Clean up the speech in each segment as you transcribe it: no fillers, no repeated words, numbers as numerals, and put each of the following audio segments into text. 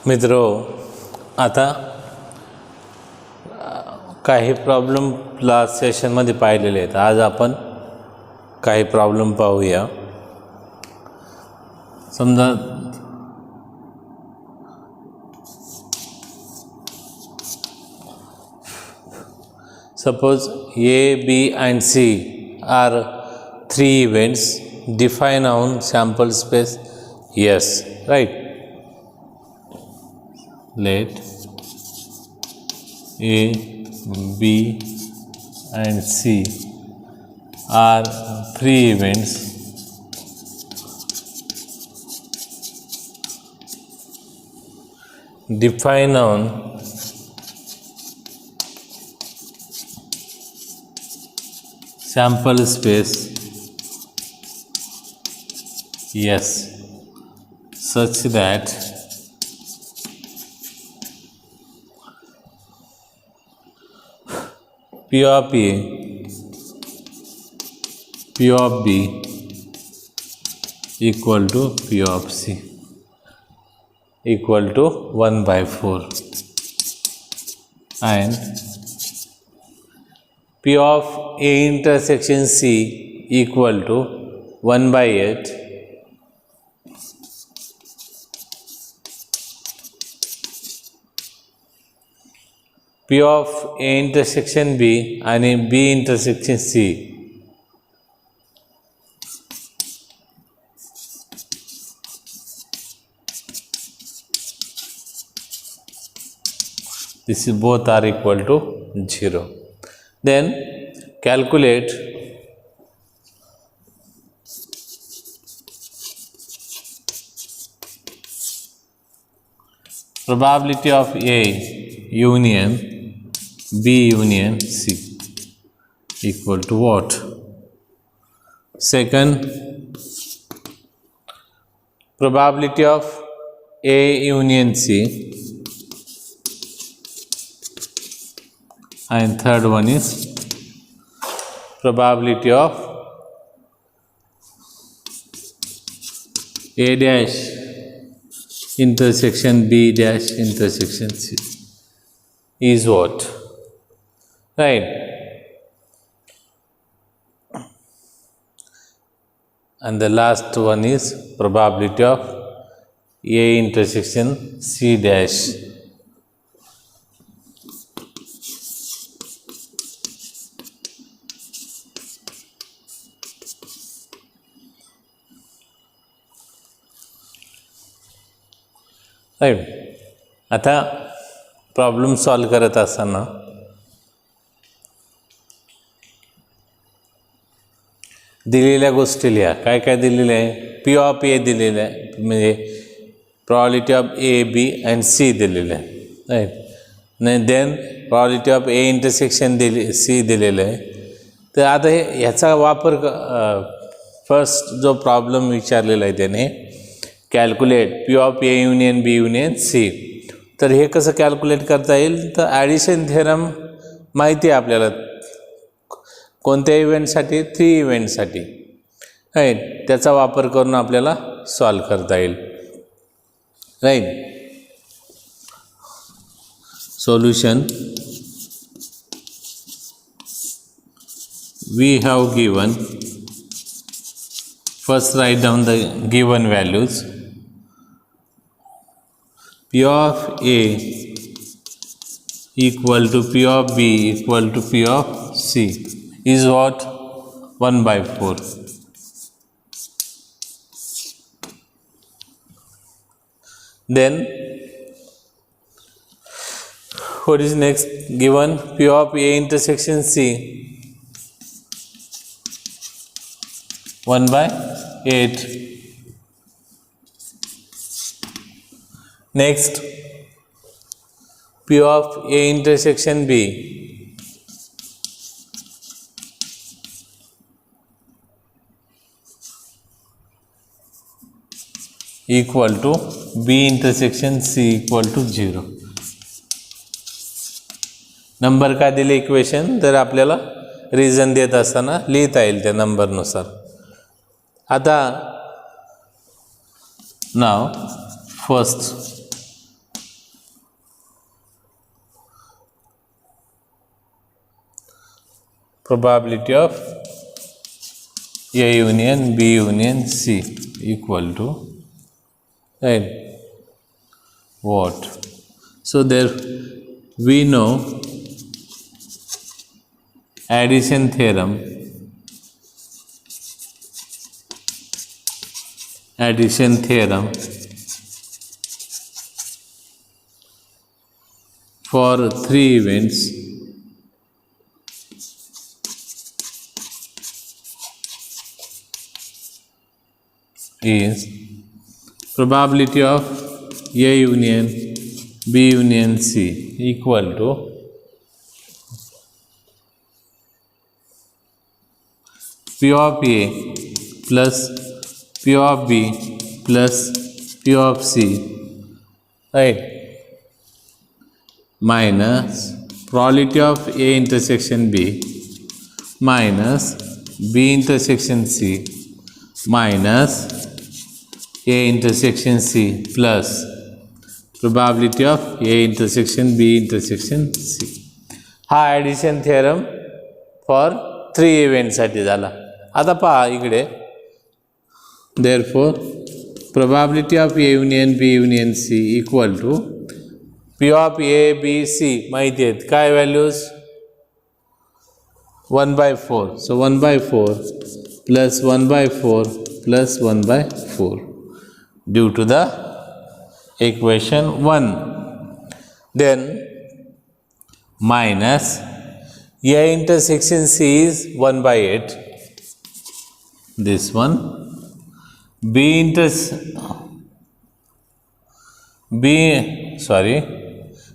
मित्रो, आता काही प्रॉब्लेम लास्ट सेशनमध्ये पाहिलेले आहेत. आज आपण काही प्रॉब्लेम पाहूया. समजा suppose A, B and C are three events defined on sample space S, right? Let A, B and C are three events defined on sample space yes, such that P of A, P of B equal to P of C equal to 1/4 and P of A intersection C equal to 1/8 P of A intersection B आणि B intersection C this is both are equal to 0. Then calculate probability of A union B union C equal to what? Second, probability of A union C, and third one is probability of A dash intersection B dash intersection C is what? Right? And the last one is probability of A intersection C dash. Right. आता problem solve करत असताना दिलेल्या गोष्टी लिहा. काय काय दिलेलं आहे? P of A दिलेलं आहे, म्हणजे probability of A, B and C दिलेलं आहे, राईट. नाही then probability of A intersection C दिलेलं आहे. तर आता ह्याचा वापर फर्स्ट जो प्रॉब्लेम विचारलेला आहे त्याने calculate P of A union B union C. तर हे कसं कॅल्क्युलेट करता येईल? तर ॲडिशन थेरम माहिती आहे आपल्याला कोणत्या इव्हेंटसाठी? 3 इव्हेंटसाठी, राईट. त्याचा वापर करून आपल्याला सॉल्व करता येईल, right. Solution we have given. First write down the given values. P of A equal to P of B equal to P of C is what? 1/4. Then what is next given? P of A intersection C 1/8. Next, P of A intersection B equal to B intersection C equal to 0. Number काय दिले equation? तर आपल्याला reason देत असताना लिहिता येईल त्या नंबरनुसार. आता नाव first probability of A union B union C equal to, right, what? So there we know addition theorem, for 3 events is probability of A union B union C equal to P of A plus P of B plus P of C, right, minus probability of A intersection B minus B intersection C minus A intersection C plus probability of A intersection B intersection C. हा addition theorem for 3 इव्हेंटसाठी झाला. आता पहा इकडे, therefore probability of A union B union C equal to P of A B C माहिती आहेत काय values, 1/4. So 1/4 plus 1/4 plus 1/4 due to the equation 1. Then minus A intersection C is 1/8. This one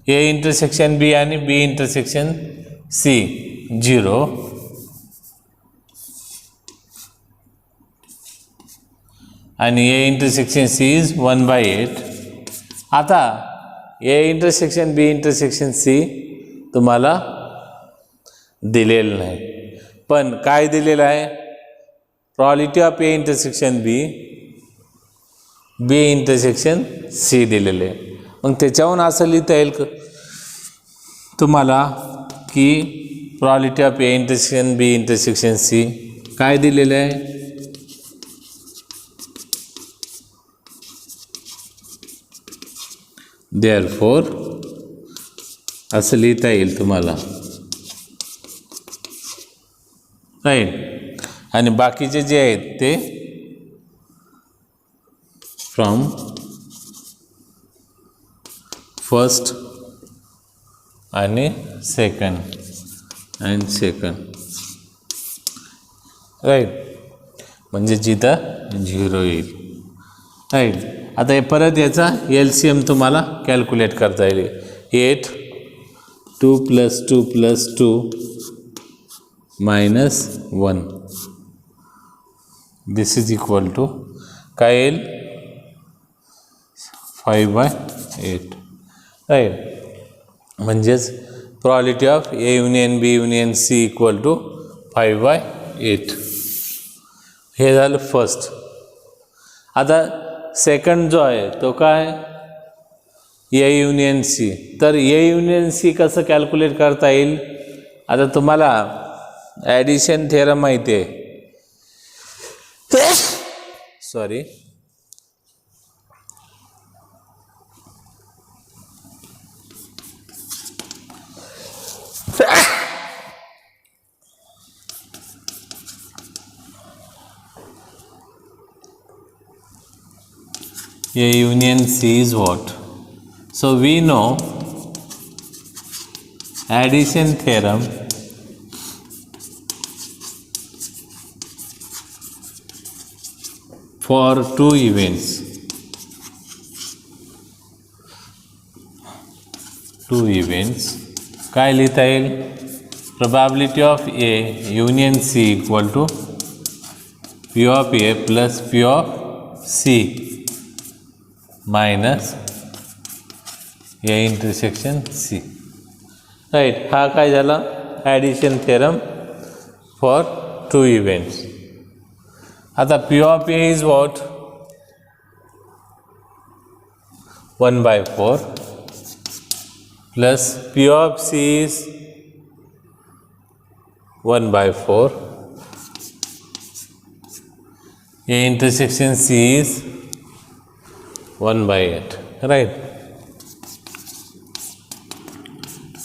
A intersection B and B intersection C 0 and A intersection C is 1/8. आता A intersection B intersection C तुम्हाला दिलेलं नाही, पण काय दिलेलं आहे, probability of A intersection B intersection C दिलेले आहे. मग त्याच्याहून असं लिहिता येईल तुम्हाला की probability of A intersection B intersection C काय दिलेलं आहे, देअरफॉर असं लिहिता येईल तुम्हाला, राईट. आणि बाकीचे जे आहेत ते फ्रॉम फर्स्ट आणि सेकंड, राईट, म्हणजे जिथं 0 येईल, राईट. आता हे परत याचा LCM तुम्हाला कॅल्क्युलेट करता येईल. 8 2 + 2 + 2 - 1 दिस इज इक्वल टू काय येईल, 5/8, राईट. म्हणजेच probability of A union B union C equal to 5/8. हे झालं फर्स्ट. आता सेकंड जो आहे तो काय, A union C. तर A union C कसं कॅल्क्युलेट करता येईल, आता तुम्हाला ॲडिशन थिअरम माहिती आहे, sorry, A union C is what? So we know addition theorem for 2 events. 2 events. काय लिहिता येईल, probability of A union C equal to P of A plus P of C minus A intersection C, right. हा काय झाला, addition theorem for 2 events. आता P of A is what, 1/4 plus P of C is 1/4. A intersection C is 1/8, right?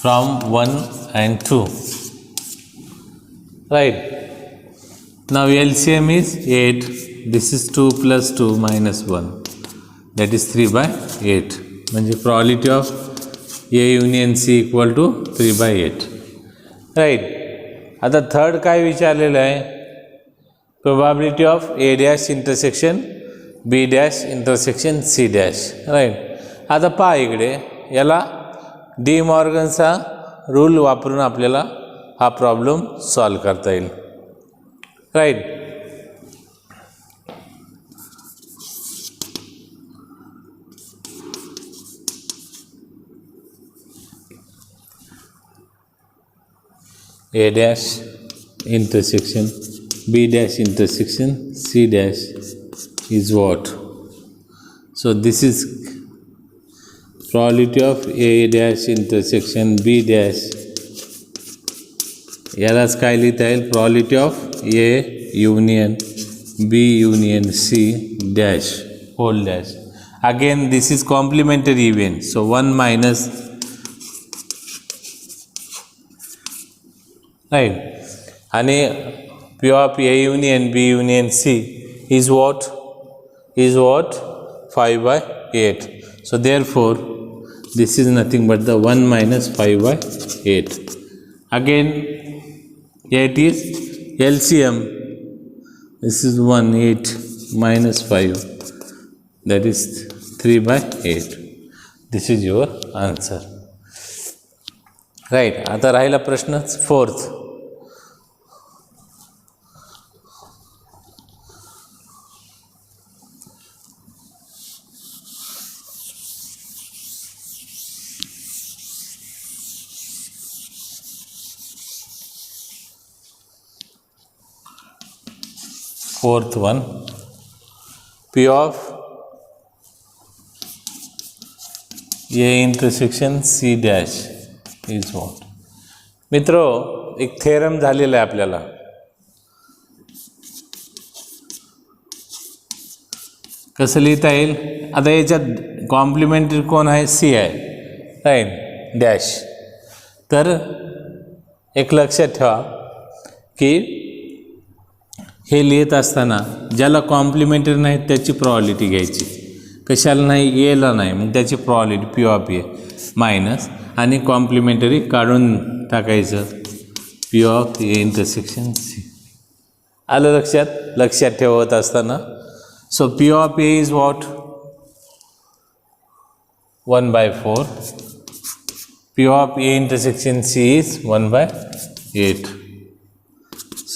From 1 and 2, right? Now LCM is 8. This is 2 plus 2 minus 1. That is 3/8. म्हणजे probability of A union C equal to 3/8. right? आता third काय विचारलेलं आहे? Probability of A dash intersection B dash intersection C dash, right? आता पहा इकडे, याला D मॉर्गनचा rule वापरून आपल्याला हा प्रॉब्लेम सॉल्व करता येईल, right? A dash intersection B dash intersection C dash is what? So this is probability of A dash intersection B dash. यालाच काय लिहिता येईल? probability of A union B union C dash whole dash. Again this is complementary event, so 1 minus, right? आणि P of A union B union C is what? 5/8. So therefore this is nothing but the 1 minus 5/8. Again 8 is LCM. This is 1, 8 minus 5, that is 3/8. This is your answer, right? आता राहिला प्रश्न fourth. Fourth one, P of A intersection C dash is what? मित्रो, एक theorem झालेला आहे आपल्याला. कसं लिहिता येईल? आता याच्यात कॉम्प्लिमेंटरी कोण आहे? सी आहे, राईट? डॅश. तर एक लक्षात ठेवा की हे लिहित असताना ज्याला कॉम्प्लिमेंटरी नाही त्याची प्रॉबिलिटी घ्यायची. कशाला नाही? एला नाही, मग त्याची probability P of A minus आणि कॉम्प्लिमेंटरी काढून टाकायचं P of A intersection C. आलं लक्षात? लक्षात ठेवत असताना, सो P of A is what? 1/4. P of A intersection C is 1/8.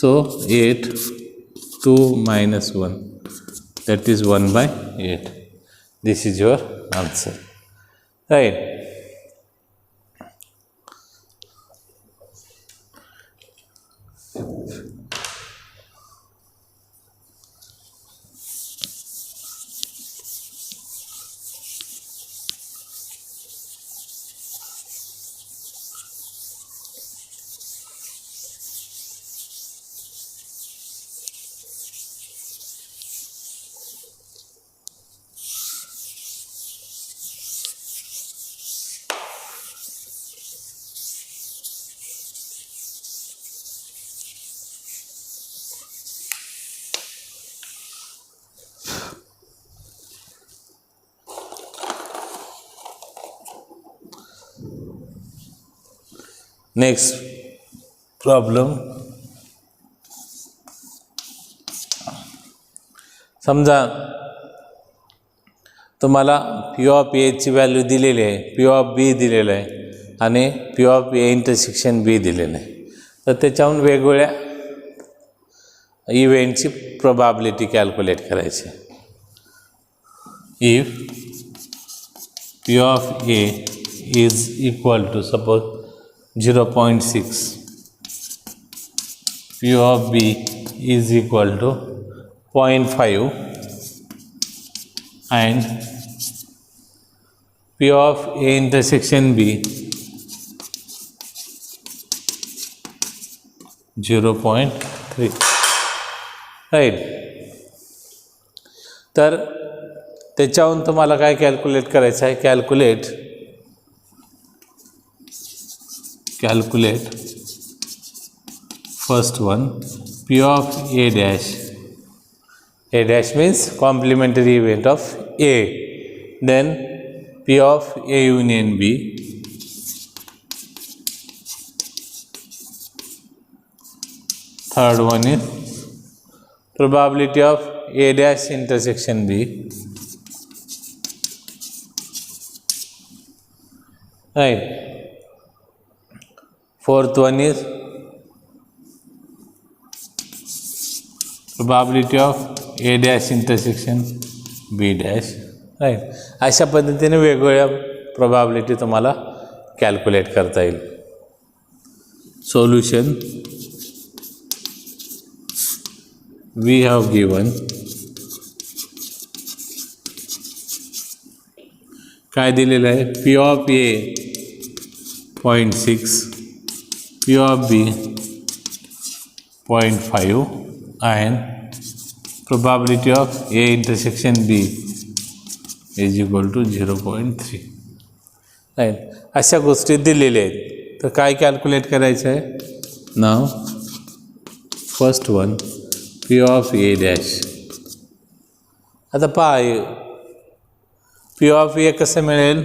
So 8, 2 minus 1, that is 1/8. This is your answer, right? Next problem, समजा तुम्हाला P of A ची व्हॅल्यू दिलेली आहे, P of B दिलेलं आहे आणि P of A intersection B दिलेलं आहे. तर त्याच्याहून वेगवेगळ्या इव्हेंटची प्रोबॅबिलिटी कॅल्क्युलेट करायची. If P of A is equal to suppose 0.6, P of B is equal to 0.5 and P of A intersection B 0.3 right. तर त्याच्याहून तुम्हाला काय कॅल्क्युलेट करायचं आहे, calculate first one P of A dash. A dash means complementary event of A. Then P of A union B. Third one is probability of A dash intersection B. Right. Fourth one is probability of A dash intersection B dash. Right. अशा पद्धतीने वेगवेगळ्या probability तुम्हाला calculate करता येईल. Solution we have given काय दिलेलं आहे, P of A 0.6, P of B 0.5 and probability of A intersection B is equal to 0.3. Right. अशा गोष्टी दिलेल्या आहेत. तर काय कॅल्क्युलेट करायचं आहे. नाव first one P of A dash. आता पहा P of A कसं मिळेल,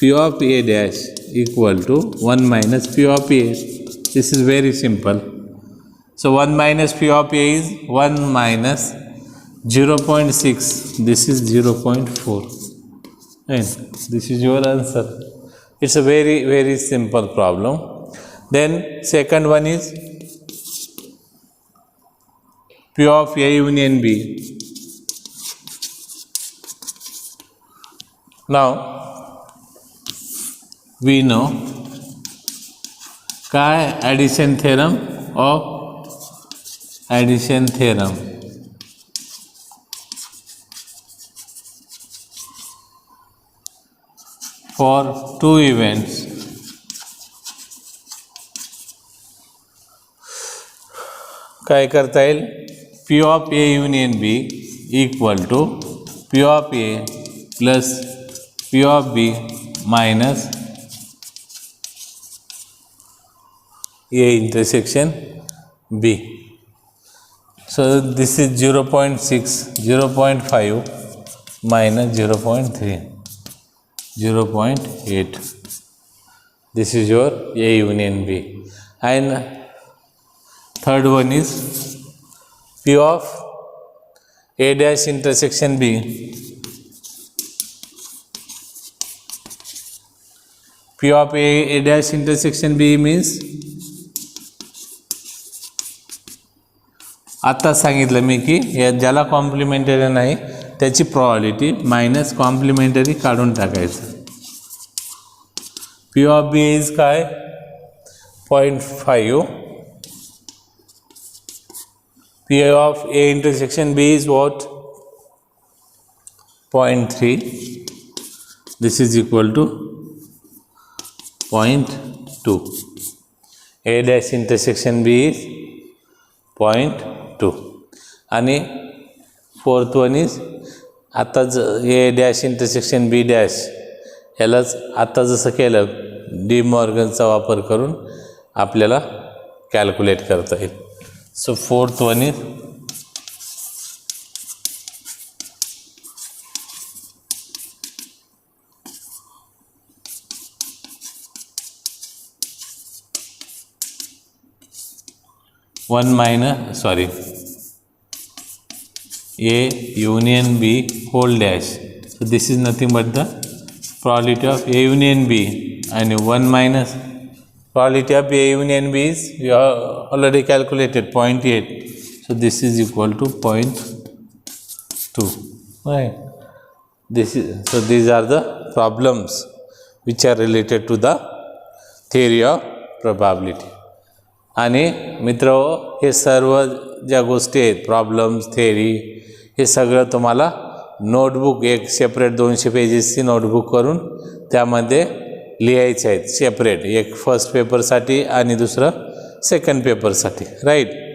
P of A dash equal to 1 minus P of A. This is very simple. So 1 minus P of A is 1 minus 0.6. This is 0.4. And this is your answer. It's a very, very simple problem. Then second one is P of A union B. Now we know काय addition theorem of addition theorem. For two events काय करता येईल, P of A union B equal to P of A plus P of B minus A intersection B. So this is 0.6, 0.5 minus 0.3, 0.8. This is your A union B. And third one is P of A dash intersection B. P of A dash intersection B means आता सांगितलं मी की या ज्याला complementary नाही त्याची probability minus complementary काढून टाकायचं. P of B is काय 0.5. P of A intersection B is what 0.3. This is equal to 0.2. A dash intersection B is 0.2. आणि फोर्थ वन इज आता A dash intersection B dash यालाच आता जसं केलं D मॉर्गनचा वापर करून आपल्याला कॅल्क्युलेट करता येईल. So fourth one is A union B whole dash. So this is nothing but the probability of A union B, and 1 minus probability of A union B is we have already calculated 0.8. So this is equal to 0.2. Right. So these are the problems which are related to the theory of probability. आणि मित्रहो हे सर्व ज्या गोष्टी आहेत problems theory हे सगळं तुम्हाला notebook एक separate 200 पेजेसची notebook करून त्यामध्ये लिहायचे आहेत सेपरेट, एक फर्स्ट पेपरसाठी आणि दुसरं सेकंड पेपरसाठी, राईट.